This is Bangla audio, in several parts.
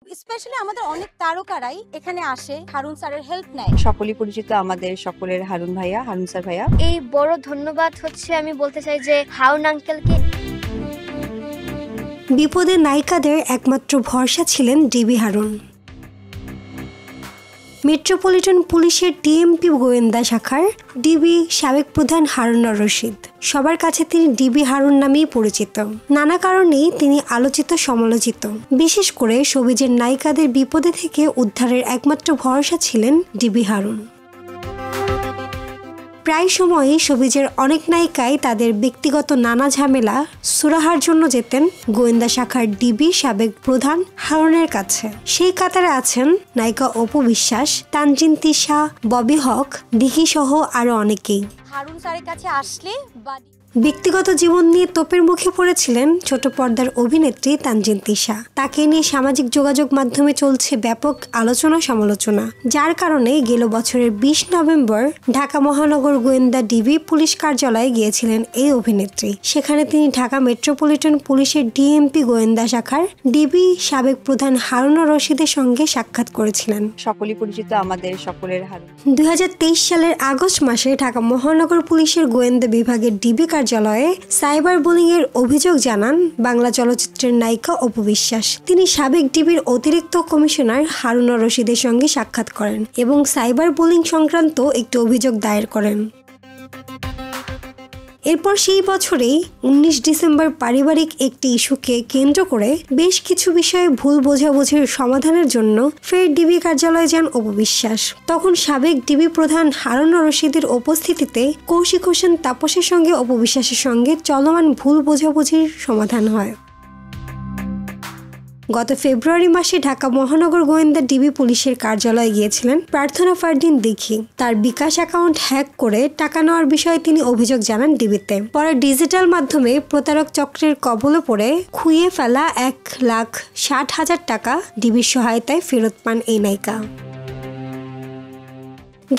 স্পেশালি আমাদের অনেক তারকারাই এখানে আসে, হারুন স্যারের হেল্প নেয়। সকলেই পরিচিত আমাদের সকলের হারুন স্যার ভাইয়া। এই বড় ধন্যবাদ হচ্ছে আমি বলতে চাই যে হারুন আঙ্কেলকে। বিপদে নায়িকাদের একমাত্র ভরসা ছিলেন ডিবি হারুন। মেট্রোপলিটন পুলিশের টিএমপি গোয়েন্দা শাখার ডিবি সাবেক প্রধান হারুন রশিদ। সবার কাছে তিনি ডিবি হারুন নামেই পরিচিত। নানা কারণেই তিনি আলোচিত সমালোচিত। বিশেষ করে শোবিজের নায়িকাদের বিপদে থেকে উদ্ধারের একমাত্র ভরসা ছিলেন ডিবি হারুন। প্রায় সময়ই শোবিজের অনেক নায়িকাই তাদের ব্যক্তিগত নানা ঝামেলা সুরাহার জন্য যেতেন গোয়েন্দা শাখার ডিবি সাবেক প্রধান হারুনের কাছে। সেই কাতারে আছেন নায়িকা অপু বিশ্বাস, তানজিন তিশা, ববি হক, দিঘি সহ আরো অনেকেই। হারুন স্যারের কাছে আসলে ব্যক্তিগত জীবন নিয়ে তোপের মুখে পড়েছিলেন ছোট পর্দার অভিনেত্রী তানজিন তিশা। তাকে নিয়ে সামাজিক যোগাযোগ মাধ্যমে চলছে ব্যাপক আলোচনা সমালোচনা, যার কারণে গেল বছরের 20 নভেম্বর ঢাকা মহানগর গোয়েন্দা ডিবি পুলিশ কার্যালয়ে গিয়েছিলেন এই অভিনেত্রী। সেখানে তিনি ঢাকা মেট্রোপলিটন পুলিশের ডিএমপি গোয়েন্দা শাখার ডিবি সাবেক প্রধান হারুন রশিদের সঙ্গে সাক্ষাৎ করেছিলেন। সকলেই পরিচিত আমাদের সকলের হারুন। 2023 সালের আগস্ট মাসে ঢাকা মহানগর পুলিশের গোয়েন্দা বিভাগের ডিবি কার্যালয়ে সাইবার বুলিং এর অভিযোগ জানান বাংলা চলচ্চিত্রের নায়িকা অপু বিশ্বাস। তিনি সাবেক ডিবির অতিরিক্ত কমিশনার হারুন রশিদের সঙ্গে সাক্ষাৎ করেন এবং সাইবার বুলিং সংক্রান্ত একটি অভিযোগ দায়ের করেন। এরপর সেই বছরেই 19 ডিসেম্বর পারিবারিক একটি ইস্যুকে কেন্দ্র করে বেশ কিছু বিষয়ে ভুল বোঝাবুঝির সমাধানের জন্য ফের ডিবি কার্যালয়ে যান অপু বিশ্বাস। তখন সাবেক ডিবি প্রধান হারুন রশিদের উপস্থিতিতে কৌশিক হোসেন তাপসের সঙ্গে অপু বিশ্বাসের সঙ্গে চলমান ভুল বোঝাবুঝির সমাধান হয়। গত ফেব্রুয়ারি মাসে ঢাকা মহানগর গোয়েন্দা ডিবি পুলিশের কার্যালয়ে গিয়েছিলেন প্রার্থনা ফারদিন দিঘি। তার বিকাশ অ্যাকাউন্ট হ্যাক করে টাকা নেওয়ার বিষয়ে তিনি অভিযোগ জানান ডিবিতে। পরে ডিজিটাল মাধ্যমে প্রতারক চক্রের কবলে পড়ে খুইয়ে ফেলা 1,60,000 টাকা ডিবির সহায়তায় ফেরত পান এই নায়িকা।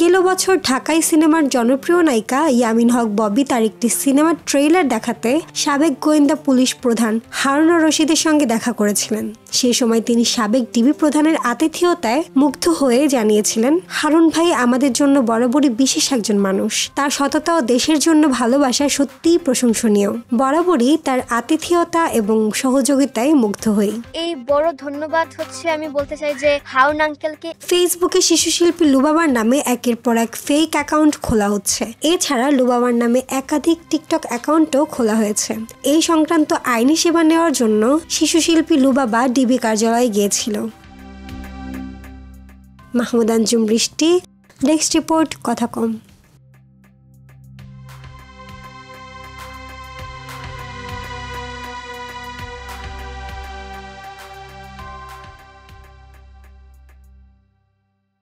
গেল বছর ঢাকাই সিনেমার জনপ্রিয় নায়িকা ইয়ামিন হক ববি তার একটি সিনেমার ট্রেইলার দেখাতে সাবেক গোয়েন্দা পুলিশ প্রধান হারুন রশিদের সঙ্গে দেখা করেছিলেন। সেই সময় তিনি সাবেক ডিবি প্রধানের আতিথেয়তায় মুগ্ধ হয়ে জানিয়েছিলেন, হারুন ভাই আমাদের জন্য বরাবরই বিশেষ একজন মানুষ। তার সততা ও দেশের জন্য ভালোবাসা সত্যিই প্রশংসনীয়। বরাবরই তার আতিথেয়তা এবং সহযোগিতায় মুগ্ধ হই। এই বড় ধন্যবাদ হচ্ছে আমি বলতে চাই যে হারুন আঙ্কেলকে। ফেসবুকে শিশুশিল্পী লুবাবার নামে একের পর এক ফেক অ্যাকাউন্ট খোলা হচ্ছে। এছাড়া লুবাবার নামে একাধিক টিকটক অ্যাকাউন্টও খোলা হয়েছে। এই সংক্রান্ত আইনি সেবা নেওয়ার জন্য শিশুশিল্পী লুবাবা ডিবি কার্যালয়ে গিয়েছিল। মাহমুদ আঞ্জুম বৃষ্টি, ডেস্ক রিপোর্ট, কথা কম।